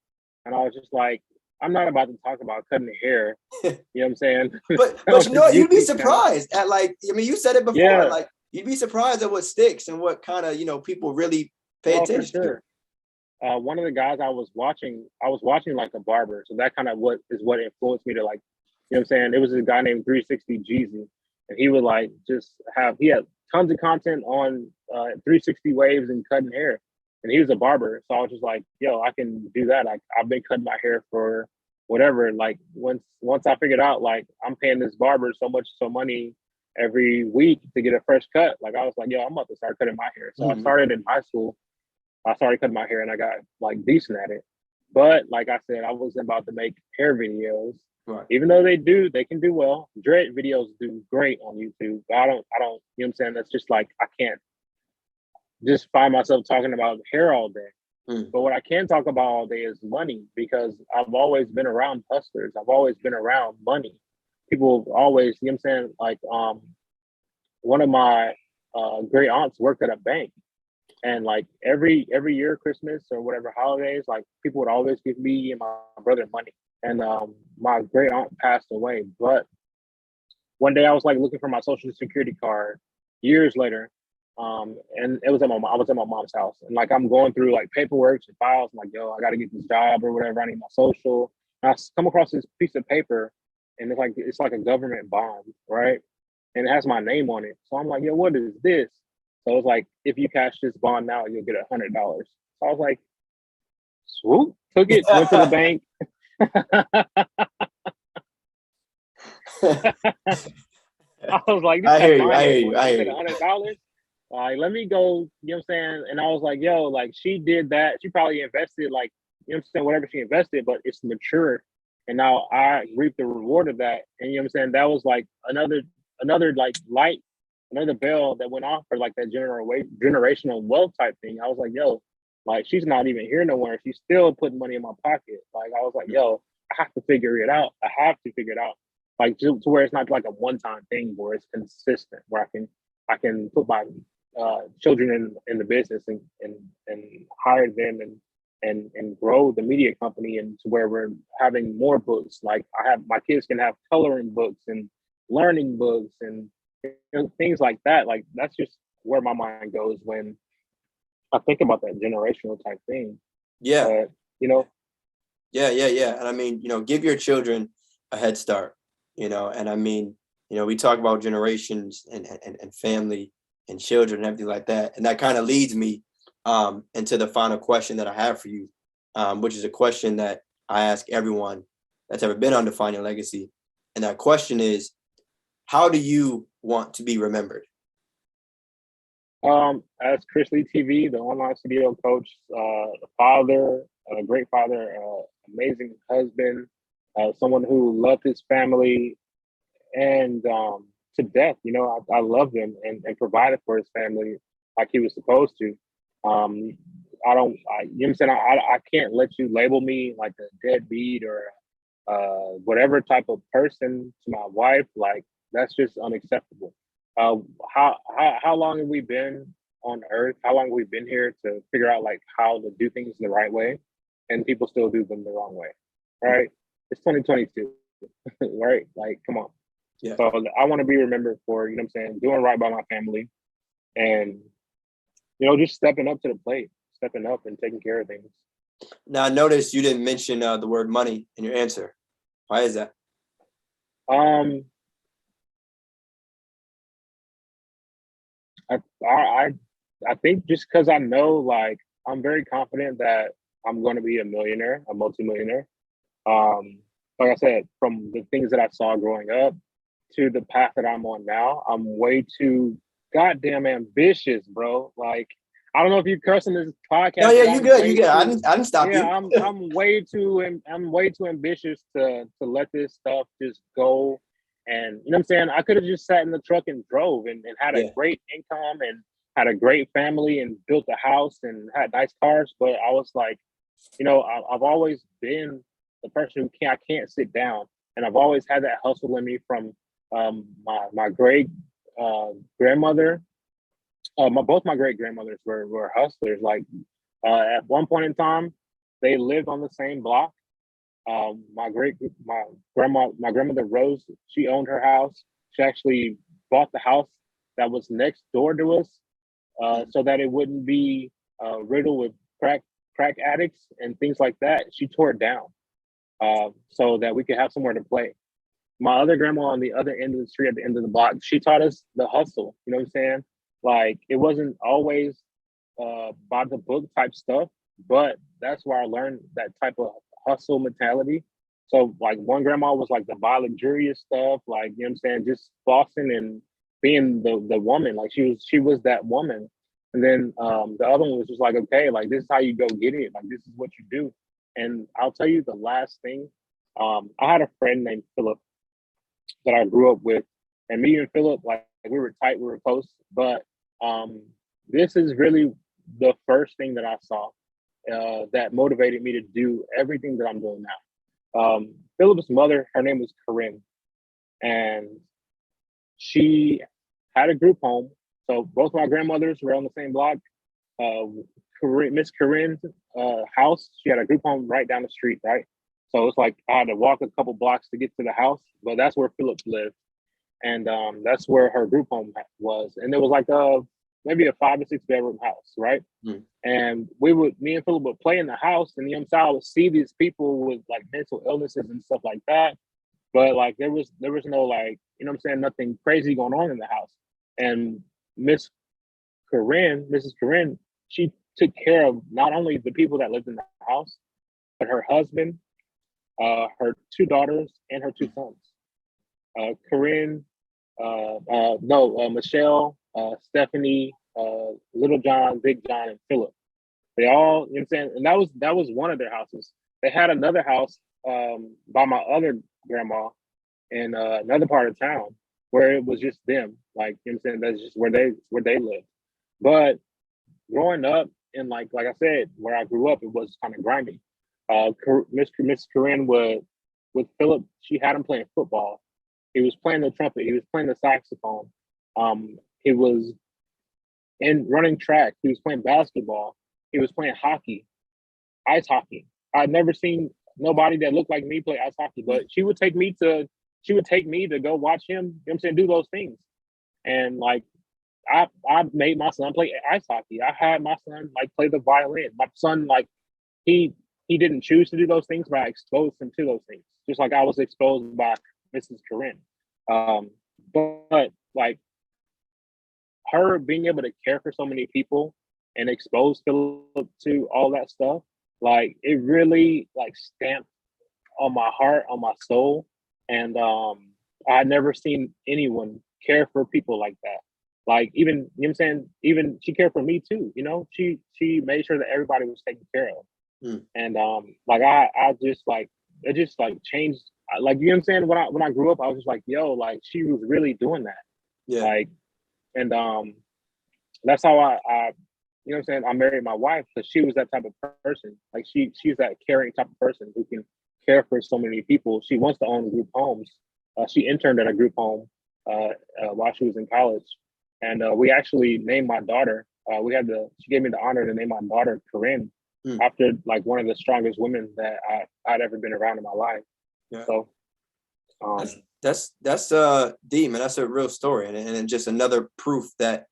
and I was just like, I'm not about to talk about cutting the hair. You know what I'm saying? But you know what? You'd be YouTube channel. surprised at, like, I mean, you said it before, Yeah. like, you'd be surprised at what sticks and what kind of, people really pay For attention to. sure. One of the guys I was watching like a barber. So that kind of what influenced me to like, you know what I'm saying? It was a guy named 360 Jeezy. And he would like he had tons of content on 360 waves and cutting hair. And he was a barber. So I was just like, yo, I can do that. I've been cutting my hair for whatever. Like, once I figured out, like, I'm paying this barber so money every week to get a fresh cut. Like, I was like, yo, I'm about to start cutting my hair. So I started in high school. I started cutting my hair and I got like decent at it. But like I said, I wasn't about to make hair videos. Right. Even though they can do well. Dread videos do great on YouTube. But I don't, you know what I'm saying? That's just like, I can't just find myself talking about hair all day. But what I can talk about all day is money, because I've always been around hustlers. I've always been around money. people always, you know what I'm saying? Like, one of my great aunts worked at a bank, and like every year, Christmas or whatever holidays, like people would always give me and my brother money. And my great aunt passed away, but one day I was like looking for my social security card years later. And it was I was at my mom's house, and like I'm going through like paperwork and files. I'm like, yo, I got to get this job or whatever. I need my social. And I come across this piece of paper, and it's like a government bond, right? And it has my name on it. So I'm like, yo, what is this? So it's like, if you cash this bond now, you'll get $100. So I was like, swoop, took it, went to the bank. I was like, this I has hear you. my I hear name you. on it. I You hear said you. $100. Like, let me go, you know what I'm saying? And I was like, yo, like she did that. She probably invested like, you know what I'm saying, whatever she invested, but it's mature. And now I reap the reward of that. And you know what I'm saying? That was like another like light, another bell that went off for like that generational wealth type thing. I was like, yo, like she's not even here nowhere. She's still putting money in my pocket. Like I was like, yo, I have to figure it out. I have to figure it out. Like to where it's not like a one-time thing, where it's consistent, where I can put my children in the business, and hire them, and grow the media company, and to where we're having more books. Like I have my kids can have coloring books and learning books, and you know, things like that. Like that's just where my mind goes when I think about that generational type thing. Yeah. But you know, Yeah. And I mean, give your children a head start, and I mean, we talk about generations and family and children and everything like that. And that kind of leads me into the final question that I have for you, which is a question that I ask everyone that's ever been on Defining Legacy. And that question is, how do you want to be remembered? as Chris Lee TV, the online CDL coach, a father, a great father, amazing husband, someone who loved his family, and to death. You know, I loved him, and provided for his family like he was supposed to. Um, I don't, you know what I'm saying? I can't let you label me like a deadbeat or whatever type of person to my wife. Like that's just unacceptable. Uh, how long have we been on Earth? How long have we been here to figure out like how to do things the right way, and people still do them the wrong way, right? It's 2022, right? Like, come on. Yeah. So I want to be remembered for, you know what I'm saying, doing right by my family, and just stepping up to the plate, stepping up and taking care of things. Now, I noticed you didn't mention the word money in your answer. Why is that? Um, I I I think just because I know, like, I'm very confident that I'm going to be a millionaire, a multimillionaire. Um, like I said, from the things that I saw growing up to the path that I'm on now, I'm way too goddamn ambitious, bro. Like, I don't know if you curse in this No, podcast, yeah, but you I'm good. You way good. I too, didn't stop yeah, you. I'm way too ambitious to let this stuff just go. And you know what I'm saying? I could have just sat in the truck and drove, and had a Yeah. great income, and had a great family, and built a house and had nice cars. But I was like, I've always been the person who I can't sit down, and I've always had that hustle in me from my great grandmother. Both my great grandmothers were hustlers. Like at one point in time, they lived on the same block. My grandmother Rose, she owned her house. She actually bought the house that was next door to us, so that it wouldn't be riddled with crack addicts and things like that. She tore it down, so that we could have somewhere to play. My other grandma on the other end of the street at the end of the block, she taught us the hustle. You know what I'm saying? Like it wasn't always by the book type stuff, but that's where I learned that type of hustle mentality. So like one grandma was like the buy luxurious stuff, like you know what I'm saying, just bossing and being the woman. Like she was that woman. And then the other one was just like, okay, like this is how you go get it. Like this is what you do. And I'll tell you the last thing. I had a friend named Philip that I grew up with, and me and Philip, like we were tight, we were close. But um, this is really the first thing that I saw that motivated me to do everything that I'm doing now. Philip's mother, her name was Corinne, and she had a group home. So both my grandmothers were on the same block. Uh, Miss Corinne's house, she had a group home right down the street, right? So it's like I had to walk a couple blocks to get to the house, but that's where Philip lived, and that's where her group home was, and it was like maybe a 5 or 6 bedroom house, right? Mm. And me and Philip would play in the house, and I would see these people with like mental illnesses and stuff like that, but like there was no like, you know what I'm saying, nothing crazy going on in the house. And Miss Mrs. Corinne, she took care of not only the people that lived in the house, but her husband, her 2 daughters, and her 2 sons. Corinne, no, Michelle, Stephanie, Little John, Big John, and Philip. They all, you know what I'm saying? And that was one of their houses. They had another house by my other grandma in another part of town where it was just them. Like, you know what I'm saying? That's just where they lived. But growing up and like I said, where I grew up, it was kind of grimy. Miss Corinne would with Philip, she had him playing football. He was playing the trumpet. He was playing the saxophone. He was in running track. He was playing basketball. He was playing hockey, ice hockey. I'd never seen nobody that looked like me play ice hockey, but she would take me to go watch him, you know what I'm saying, do those things. And like I made my son play ice hockey. I had my son like play the violin. My son, like he didn't choose to do those things, but I exposed him to those things, just like I was exposed by Mrs. Corinne. But like her being able to care for so many people and expose Philip to all that stuff, like it really like stamped on my heart, on my soul. And I had never seen anyone care for people like that. Like even, you know what I'm saying, even she cared for me too, you know, she made sure that everybody was taken care of. Mm. And like I just like it just like changed, like, you know what I'm saying, when I grew up I was just like, yo, like she was really doing that. Yeah. Like, and that's how I you know what I'm saying, I married my wife, because she was that type of person. Like she's that caring type of person who can care for so many people. She wants to own group homes. She interned at a group home while she was in college, and we actually named my daughter. She gave me the honor to name my daughter Corinne, after like one of the strongest women that I'd ever been around in my life. Yeah. So that's deep, man. That's a real story, and just another proof that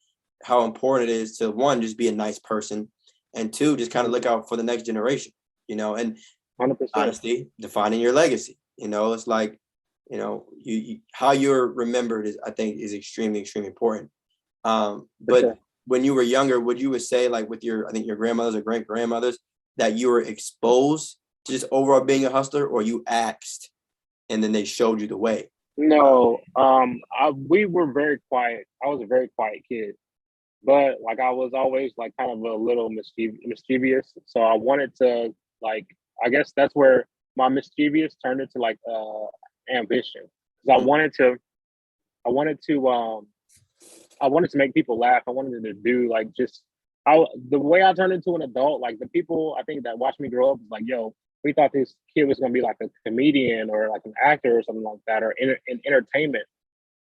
how important it is to, one, just be a nice person, and two, just kind of look out for the next generation, you know, and 100%. honestly, defining your legacy. You know, it's like, you know, you how you're remembered is, I think, is extremely, extremely important. But sure. When you were younger, would you say, like with I think your grandmothers or great grandmothers, that you were exposed to just overall being a hustler, or you asked and then they showed you the way? No, we were very quiet. I was a very quiet kid, but like I was always like kind of a little mischievous. So I wanted to, like, I guess that's where my mischievous turned into like ambition. Because I wanted to I wanted to make people laugh. I wanted to do like the way I turned into an adult. Like the people I think that watched me grow up was like, yo, we thought this kid was gonna be like a comedian or like an actor or something like that, or in entertainment.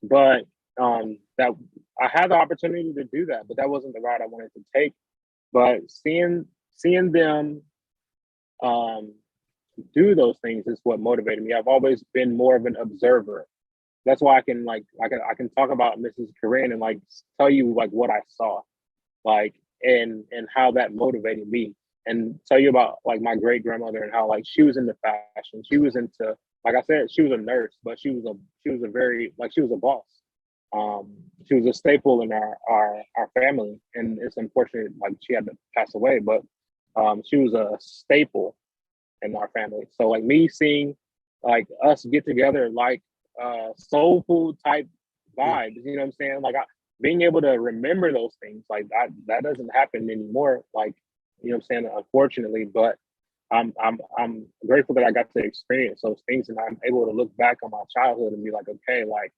But that I had the opportunity to do that, but that wasn't the route I wanted to take. But seeing them do those things is what motivated me. I've always been more of an observer. That's why I can talk about Mrs. Corinne and like tell you like what I saw, like and how that motivated me, and tell you about like my great grandmother and how like she was into fashion. She was into, like I said, she was a nurse, but she was a very, like, she was a boss. She was a staple in our family, and it's unfortunate like she had to pass away, but she was a staple in our family. So like me seeing like us get together, like soul food type vibes, you know what I'm saying? Like being able to remember those things, like that doesn't happen anymore. Like, you know what I'm saying? Unfortunately, but I'm grateful that I got to experience those things, and I'm able to look back on my childhood and be like, okay, like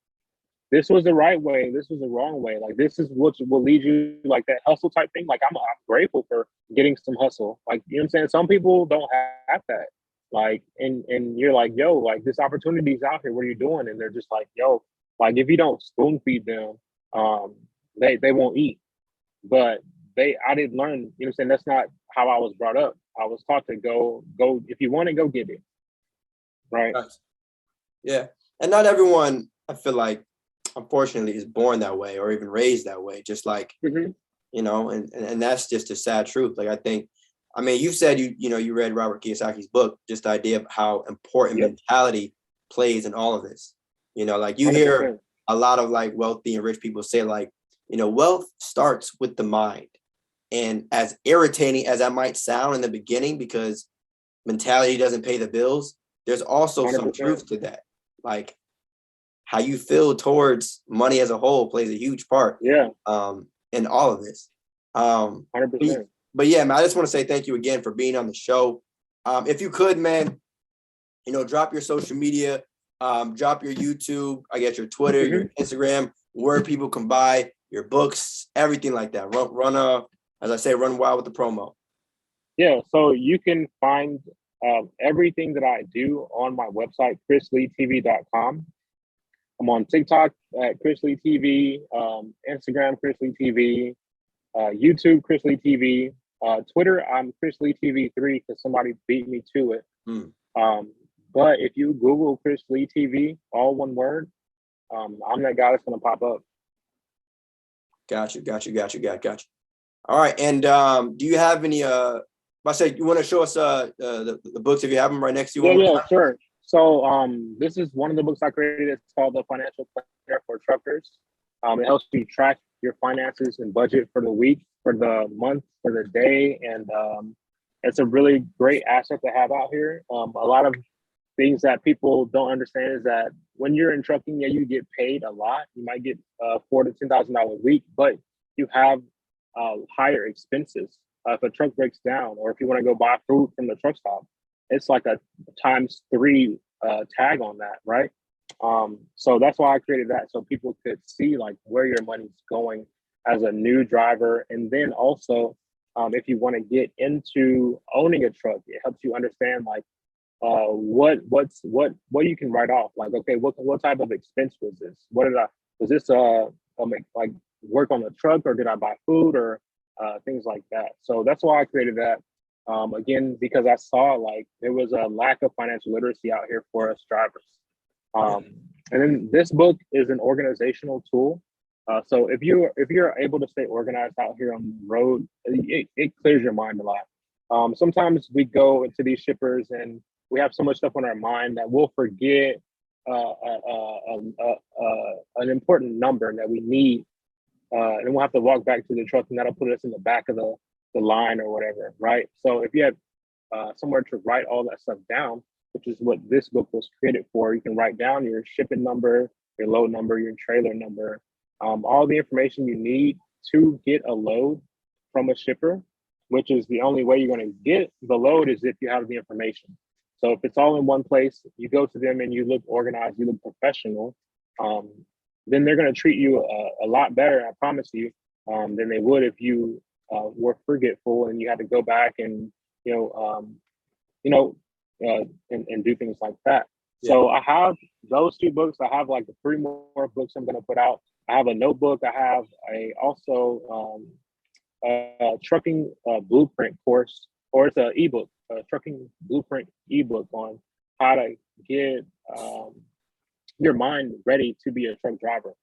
this was the right way, this was the wrong way. Like this is what will lead you, like that hustle type thing. Like I'm grateful for getting some hustle. Like, you know what I'm saying? Some people don't have that. Like, and you're like, yo, like this opportunity's out here. What are you doing? And they're just like, yo, like if you don't spoon feed them, um, they won't eat. But I didn't learn, you know what I'm saying? That's not how I was brought up. I was taught to go, if you want it, go get it. Right. Nice. Yeah. And not everyone, I feel like, unfortunately, is born that way or even raised that way. Just like, Mm-hmm. and that's just a sad truth. Like, I mean, you said you read Robert Kiyosaki's book, just the idea of how important Yep. mentality plays in all of this. Like you hear 100%. a lot of like wealthy and rich people say like, wealth starts with the mind. And as irritating as that might sound in the beginning, because mentality doesn't pay the bills, there's also some 100%. truth to that. Like how you feel towards money as a whole plays a huge part Yeah. in all of this. Um, 100%. but yeah, man, I just want to say thank you again for being on the show. If you could, man, drop your social media, drop your YouTube, I guess your Twitter, your Mm-hmm. Instagram, where people can buy your books, everything like that. As I say, run wild with the promo. Yeah. So you can find everything that I do on my website, chrisleetv.com. I'm on TikTok at Chris Lee TV, Instagram Chris Lee TV, YouTube Chris Lee TV, Twitter I'm Chris Lee TV 3 because somebody beat me to it. Mm. But if you Google Chris Lee TV, all one word, I'm that guy that's gonna pop up. Got you. All right. And do you have any I say you want to show us the books if you have them right next to you Yeah, one more yeah, time? sure. So this is one of the books I created. It's called The Financial Planner for Truckers. It helps you track your finances and budget for the week, for the month, for the day, and it's a really great asset to have out here. A lot of things that people don't understand is that when you're in trucking, yeah, you get paid a lot. You might get $4,000 to $10,000 a week, but you have higher expenses. If a truck breaks down, or if you want to go buy food from the truck stop, it's like a times 3 tag on that, right? So that's why I created that, so people could see like where your money's going as a new driver, and then also if you want to get into owning a truck, it helps you understand like what you can write off. Like, okay, what type of expense was this? What did I was this like work on the truck, or did I buy food, or things like that? So that's why I created that. Again, because I saw like there was a lack of financial literacy out here for us drivers. Um, and then this book is an organizational tool. So if you're able to stay organized out here on the road, it clears your mind a lot. Sometimes we go into these shippers and we have so much stuff on our mind that we'll forget an important number that we need, and we'll have to walk back to the truck, and that'll put us in the back of the line or whatever, right? So if you have somewhere to write all that stuff down, which is what this book was created for, you can write down your shipping number, your load number, your trailer number, all the information you need to get a load from a shipper, which is the only way you're going to get the load is if you have the information. So if it's all in one place, you go to them and you look organized, you look professional, um, then they're going to treat you a lot better, I promise you, than they would if you were forgetful and you had to go back and you know you know and do things like that. Yeah. So I have those 2 books. I have like 3 more books I'm going to put out. I have a notebook. I have a trucking blueprint course, or it's an ebook, a trucking blueprint ebook on how to get your mind ready to be a truck driver.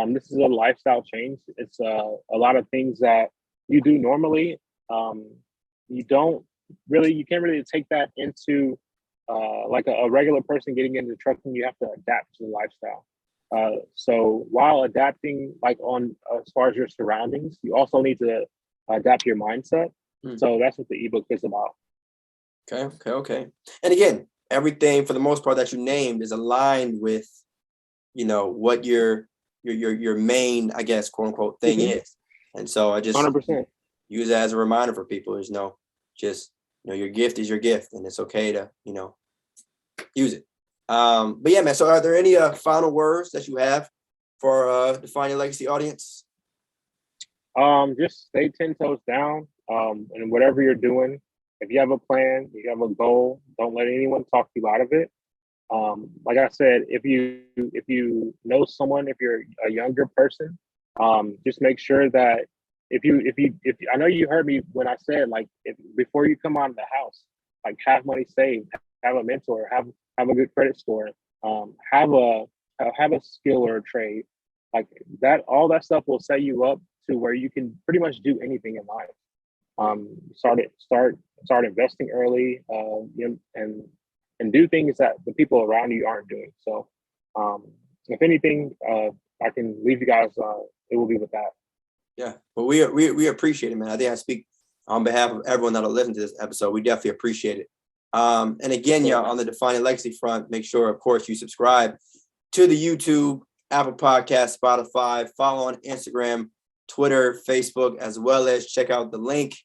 This is a lifestyle change. It's a lot of things that you do normally. You don't you can't really take that into like a regular person getting into trucking. You have to adapt to the lifestyle. So while adapting, like on as far as your surroundings, you also need to adapt your mindset. So that's what the ebook is about. Okay. And again, everything for the most part that you named is aligned with, what your main, I guess, quote unquote thing is. And so I just 100%. use that as a reminder for people is just your gift is your gift, and it's okay to, use it. But yeah, man. So are there any final words that you have for Define Your Legacy audience? Just stay 10 toes down, and whatever you're doing, If you have a plan, if you have a goal, don't let anyone talk you out of it. Like I said, if you know someone, if you're a younger person, just make sure that if I know you heard me when I said like before you come out of the house, like have money saved, have a mentor, have a good credit score, have a skill or a trade, like that. All that stuff will set you up to where you can pretty much do anything in life. Start investing early, and do things that the people around you aren't doing. So, if anything, I can leave you guys. It will be with that. Yeah, well, we appreciate it, man. I think I speak on behalf of everyone that'll listen to this episode. We definitely appreciate it. And again, y'all, on the Defining Legacy front, make sure, of course, you subscribe to the YouTube, Apple Podcast, Spotify, follow on Instagram, Twitter, Facebook, as well as check out the link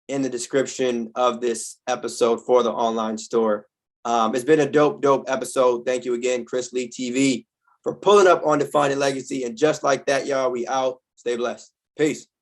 in the description of this episode for the online store. It's been a dope episode. Thank you again, Chris Lee TV, for pulling up on Defining Legacy. And just like that, y'all, we out. Stay blessed. Peace.